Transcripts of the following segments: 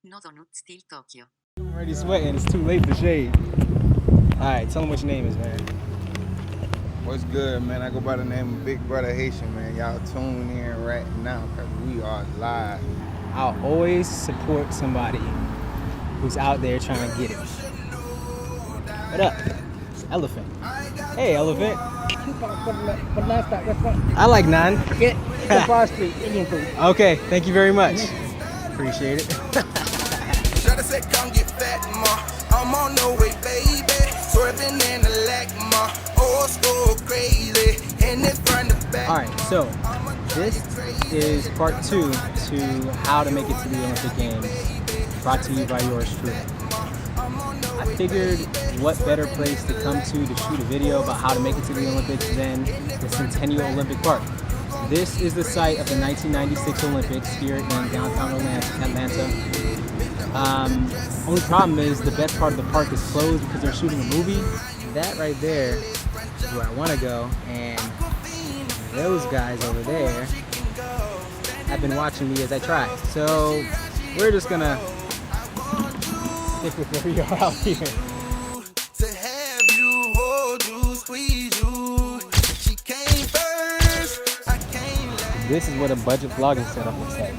I'm already sweating. It's too late for shade. Alright, tell them what your name is, man. What's good, man? I go by the name of Big Brother Haitian, man. Y'all tune in right now because we are live. I'll always support somebody who's out there trying to get it. What up? It's Elephant. Hey, Elephant. I like naan. Okay, thank you very much. Appreciate it. Shawty said, come get fat, ma. I'm on no way, baby. Swerving in the lack, ma. Old school crazy. And it front to back. Alright, so this is part 2 to how to make it to the Olympic Games, brought to you by yours truly. I figured what better place to come to shoot a video about how to make it to the Olympics than the Centennial Olympic Park. This is the site of the 1996 Olympics here in downtown Atlanta. Only problem is the best part of the park is closed because they're shooting a movie. That right there is where I want to go, and those guys over there have been watching me as I try. So we're just gonna stick with where we are out here. To have you, hold you, squeeze you. She came first. I came last. This is what a budget vlogging setup looks like.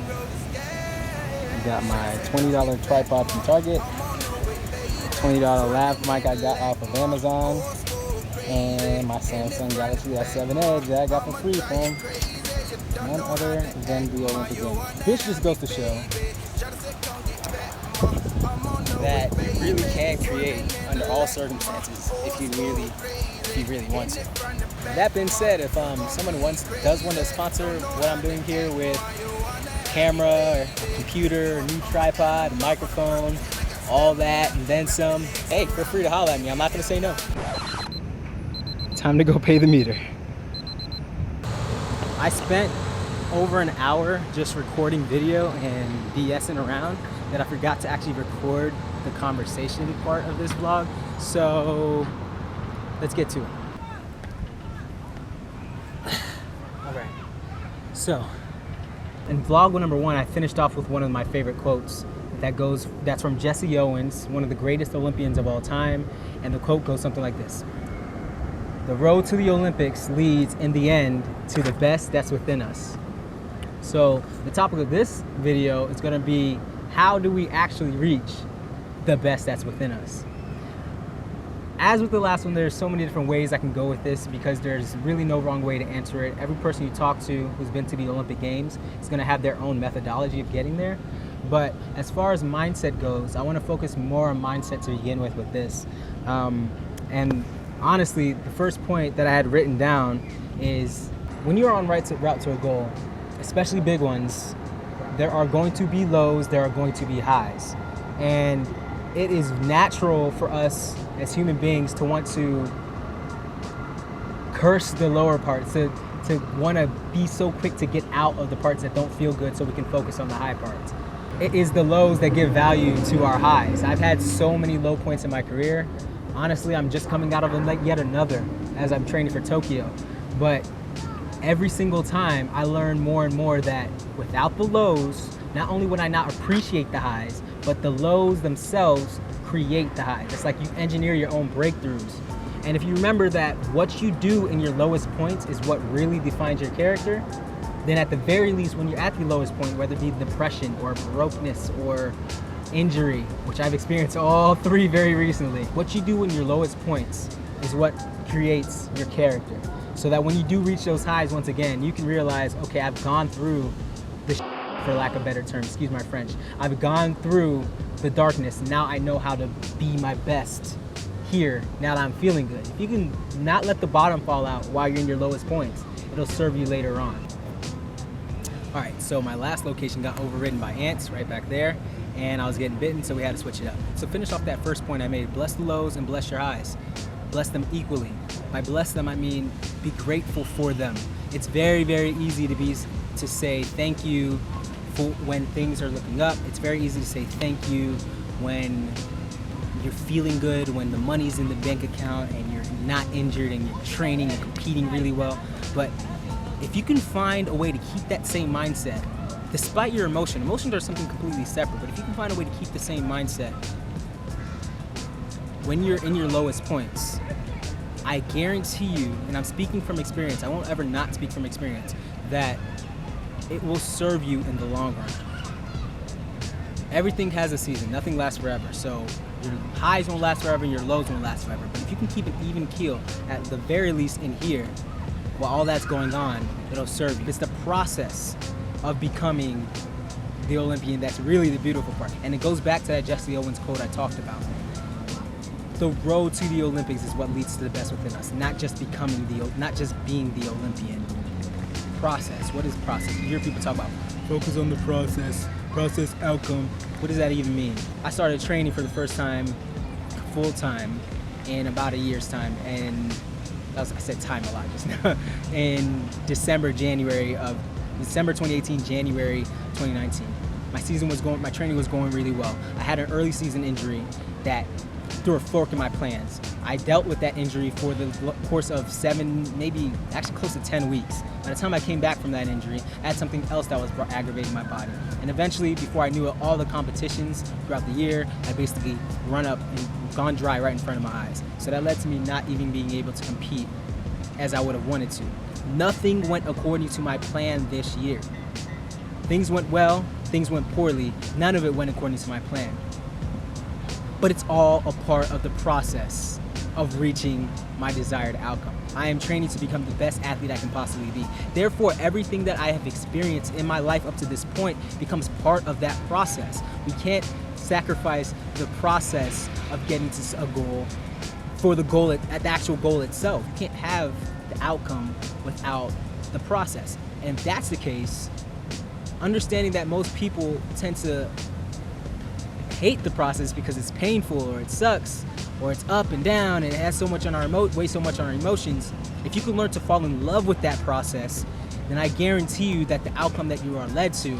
I got my $20 tripod from Target, $20 lav mic I got off of Amazon, and my Samsung Galaxy S7 Edge that I got for free from none other than the Olympic Games. This just goes to show that you really can create under all circumstances if you really want to. That being said, if someone does want to sponsor what I'm doing here with camera, or a computer, a new tripod, a microphone, all that and then some, hey, feel free to holler at me. I'm not gonna say no. Time to go pay the meter. I spent over an hour just recording video and BSing around that I forgot to actually record the conversation part of this vlog. So let's get to it. All right. So in vlog number 1, I finished off with one of my favorite quotes that's from Jesse Owens, one of the greatest Olympians of all time. And the quote goes something like this: "The road to the Olympics leads in the end to the best that's within us." So the topic of this video is gonna be, how do we actually reach the best that's within us? As with the last one, there's so many different ways I can go with this because there's really no wrong way to answer it. Every person you talk to who's been to the Olympic Games is gonna have their own methodology of getting there. But as far as mindset goes, I wanna focus more on mindset to begin with this. And honestly, the first point that I had written down is when you're on route to a goal, especially big ones, there are going to be lows, there are going to be highs. And it is natural for us as human beings to want to curse the lower parts, to want to be so quick to get out of the parts that don't feel good so we can focus on the high parts. It is the lows that give value to our highs. I've had so many low points in my career. Honestly, I'm just coming out of yet another as I'm training for Tokyo. But every single time I learn more and more that without the lows, not only would I not appreciate the highs, but the lows themselves create the highs. It's like you engineer your own breakthroughs. And if you remember that what you do in your lowest points is what really defines your character, then at the very least, when you're at the lowest point, whether it be depression or brokenness or injury, which I've experienced all three very recently, what you do in your lowest points is what creates your character. So that when you do reach those highs once again, you can realize, okay, I've gone through the for lack of a better term, excuse my French. I've gone through the darkness. Now I know how to be my best here, now that I'm feeling good. If you can not let the bottom fall out while you're in your lowest points, it'll serve you later on. All right, so my last location got overridden by ants right back there, and I was getting bitten, so we had to switch it up. So finish off that first point I made, bless the lows and bless your highs. Bless them equally. By bless them, I mean be grateful for them. It's very, very easy to say thank you when things are looking up. It's very easy to say thank you when you're feeling good, when the money's in the bank account and you're not injured and you're training and competing really well. But if you can find a way to keep that same mindset despite your emotions are something completely separate, but if you can find a way to keep the same mindset when you're in your lowest points, I guarantee you, and I'm speaking from experience, I won't ever not speak from experience, that it will serve you in the long run. Everything has a season, nothing lasts forever, so your highs won't last forever and your lows won't last forever, but if you can keep an even keel, at the very least in here, while all that's going on, it'll serve you. It's the process of becoming the Olympian that's really the beautiful part. And it goes back to that Jesse Owens quote I talked about. The road to the Olympics is what leads to the best within us, not just being the Olympian. Process. What is process? You hear people talk about focus on the process outcome. What does that even mean? I started training for the first time full time in about a year's time, and I said time a lot just now. In December 2018, January 2019. My training was going really well. I had an early season injury that threw a fork in my plans. I dealt with that injury for the course of 7, maybe actually close to 10 weeks. By the time I came back from that injury, I had something else that was aggravating my body. And eventually, before I knew it, all the competitions throughout the year, I basically run up and gone dry right in front of my eyes. So that led to me not even being able to compete as I would have wanted to. Nothing went according to my plan this year. Things went well, things went poorly. None of it went according to my plan. But it's all a part of the process of reaching my desired outcome. I am training to become the best athlete I can possibly be. Therefore, everything that I have experienced in my life up to this point becomes part of that process. We can't sacrifice the process of getting to a goal for the goal, the actual goal itself. You can't have the outcome without the process. And if that's the case, understanding that most people tend to hate the process because it's painful or it sucks or it's up and down and it has so much on our weighs so much on our emotions. If you can learn to fall in love with that process, then I guarantee you that the outcome that you are led to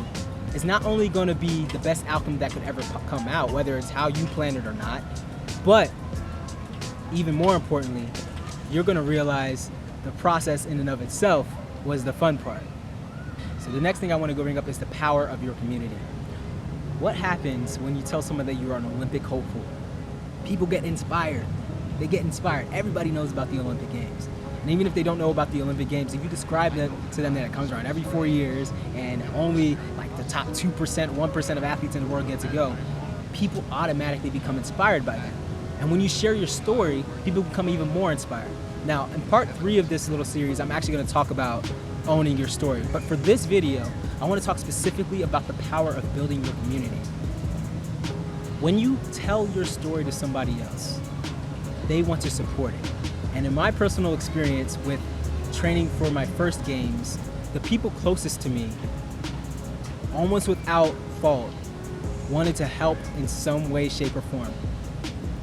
is not only going to be the best outcome that could ever come out, whether it's how you planned it or not, but even more importantly, you're going to realize the process in and of itself was the fun part. So the next thing I want to go bring up is the power of your community. What happens when you tell someone that you are an Olympic hopeful? People get inspired. They get inspired. Everybody knows about the Olympic Games. And even if they don't know about the Olympic Games, if you describe that to them that it comes around every 4 years and only like the top 2%, 1% of athletes in the world get to go, people automatically become inspired by that. And when you share your story, people become even more inspired. Now, in part 3 of this little series, I'm actually going to talk about owning your story. But for this video, I want to talk specifically about the power of building your community. When you tell your story to somebody else, they want to support it. And in my personal experience with training for my first games, the people closest to me, almost without fault, wanted to help in some way, shape, or form.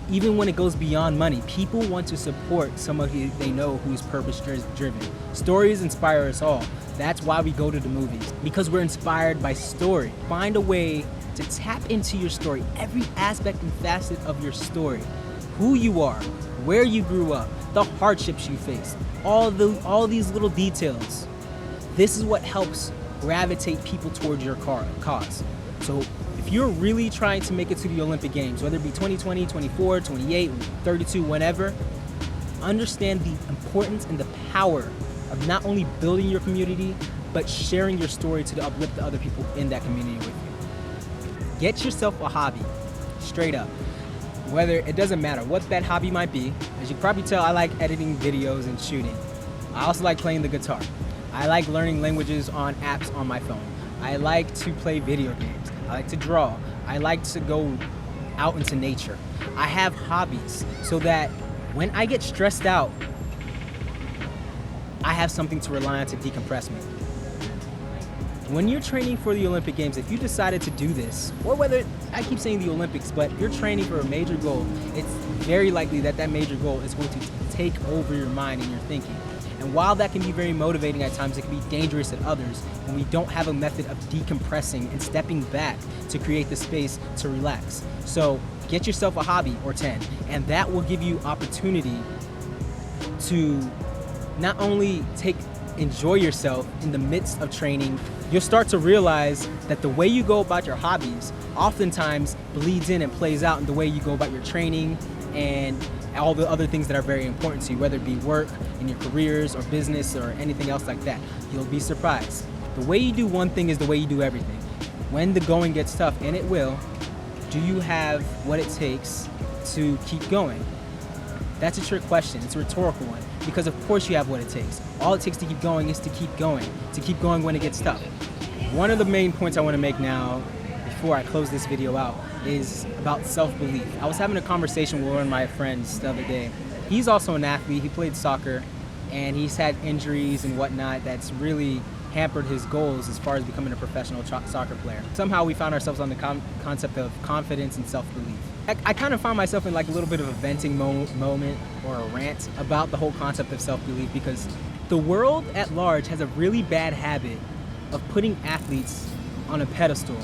Even when it goes beyond money, people want to support somebody they know who's purpose-driven. Stories inspire us all. That's why we go to the movies, because we're inspired by story. Find a way to tap into your story, every aspect and facet of your story. Who you are, where you grew up, the hardships you faced, all these little details. This is what helps gravitate people towards your cause. So if you're really trying to make it to the Olympic Games, whether it be 2020, 24, 28, 32, whenever, understand the importance and the power of not only building your community, but sharing your story to uplift the other people in that community with you. Get yourself a hobby, straight up. Whether, it doesn't matter what that hobby might be. As you can probably tell, I like editing videos and shooting. I also like playing the guitar. I like learning languages on apps on my phone. I like to play video games. I like to draw. I like to go out into nature. I have hobbies so that when I get stressed out, I have something to rely on to decompress me. When you're training for the Olympic Games, if you decided to do this, or whether, I keep saying the Olympics, but if you're training for a major goal, it's very likely that that major goal is going to take over your mind and your thinking. And while that can be very motivating at times, it can be dangerous at others when we don't have a method of decompressing and stepping back to create the space to relax. So get yourself a hobby or 10, and that will give you opportunity to not only enjoy yourself in the midst of training you'll start to realize that the way you go about your hobbies oftentimes bleeds in and plays out in the way you go about your training and all the other things that are very important to you, whether it be work, in your careers, or business, or anything else like that. You'll be surprised. The way you do one thing is the way you do everything. When the going gets tough, and it will, do you have what it takes to keep going? That's a trick question. It's a rhetorical one, because of course you have what it takes. All it takes to keep going is to keep going when it gets tough. One of the main points I want to make now, before I close this video out, is about self-belief. I was having a conversation with one of my friends the other day. He's also an athlete. He played soccer, and he's had injuries and whatnot that's really hampered his goals as far as becoming a professional soccer player. Somehow we found ourselves on the concept of confidence and self-belief. I kind of found myself in like a little bit of a venting moment or a rant about the whole concept of self-belief, because the world at large has a really bad habit of putting athletes on a pedestal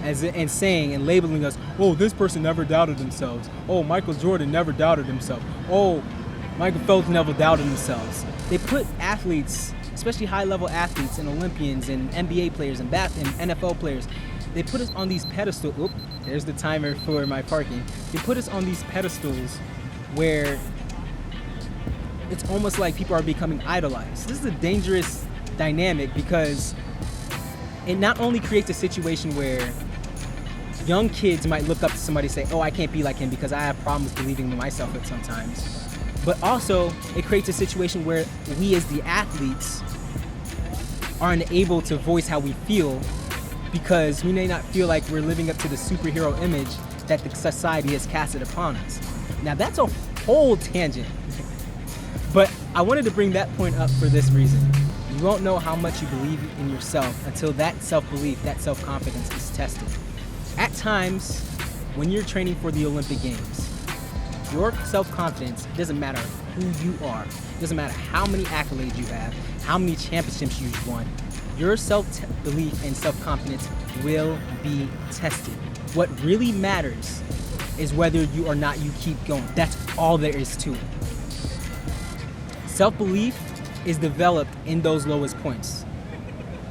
and saying and labeling us, oh, this person never doubted themselves. Oh, Michael Jordan never doubted himself. Oh, Michael Phelps never doubted themselves. They put athletes, especially high-level athletes and Olympians and NBA players and NFL players, they put us on these pedestals. Oop, there's the timer for my parking. They put us on these pedestals where it's almost like people are becoming idolized. This is a dangerous dynamic, because it not only creates a situation where young kids might look up to somebody and say, oh, I can't be like him because I have problems believing in myself at sometimes, but also it creates a situation where we as the athletes are unable to voice how we feel, because we may not feel like we're living up to the superhero image that the society has casted upon us. Now that's a whole tangent, but I wanted to bring that point up for this reason. You won't know how much you believe in yourself until that self-belief, that self-confidence is tested. At times, when you're training for the Olympic Games, your self-confidence, doesn't matter who you are, doesn't matter how many accolades you have, how many championships you've won, your self-belief and self-confidence will be tested. What really matters is whether you or not you keep going. That's all there is to it. Self-belief is developed in those lowest points.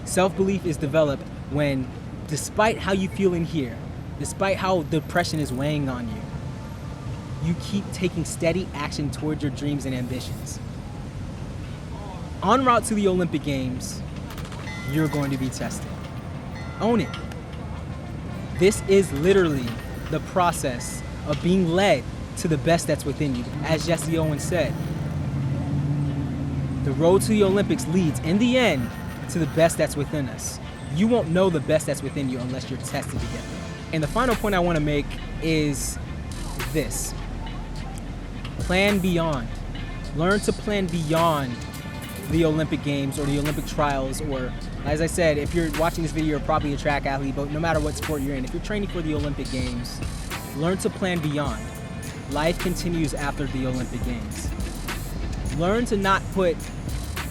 Self-belief is developed when, despite how you feel in here, despite how depression is weighing on you, you keep taking steady action towards your dreams and ambitions. En route to the Olympic Games, you're going to be tested. Own it. This is literally the process of being led to the best that's within you. As Jesse Owens said, the road to the Olympics leads, in the end, to the best that's within us. You won't know the best that's within you unless you're tested to get there. And the final point I want to make is this. Plan beyond. Learn to plan beyond the Olympic Games or the Olympic trials, or, as I said, if you're watching this video, you're probably a track athlete, but no matter what sport you're in, if you're training for the Olympic Games, learn to plan beyond. Life continues after the Olympic Games. Learn to not put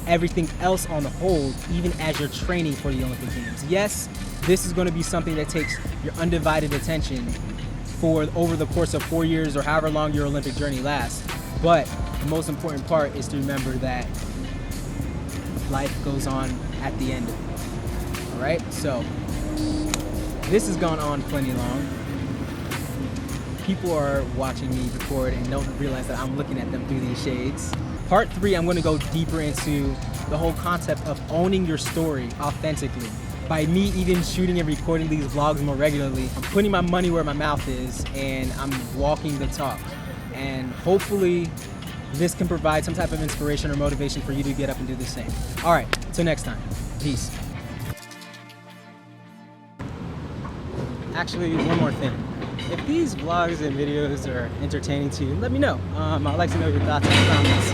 everything else on hold, even as you're training for the Olympic Games. Yes, this is going to be something that takes your undivided attention for over the course of 4 years or however long your Olympic journey lasts. But the most important part is to remember that life goes on at the end of it. All right, so this has gone on plenty long. People are watching me record and don't realize that I'm looking at them through these shades. Part 3, I'm going to go deeper into the whole concept of owning your story authentically. By me even shooting and recording these vlogs more regularly, I'm putting my money where my mouth is, and I'm walking the talk. And hopefully this can provide some type of inspiration or motivation for you to get up and do the same. All right, till next time. Peace. Actually, one more thing. If these vlogs and videos are entertaining to you, let me know. I'd like to know your thoughts in the comments.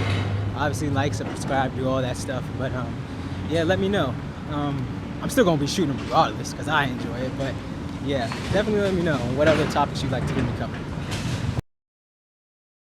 Obviously, like, subscribe, do all that stuff. But yeah, let me know. I'm still gonna be shooting regardless because I enjoy it. But yeah, definitely let me know what other topics you'd like to hear me cover.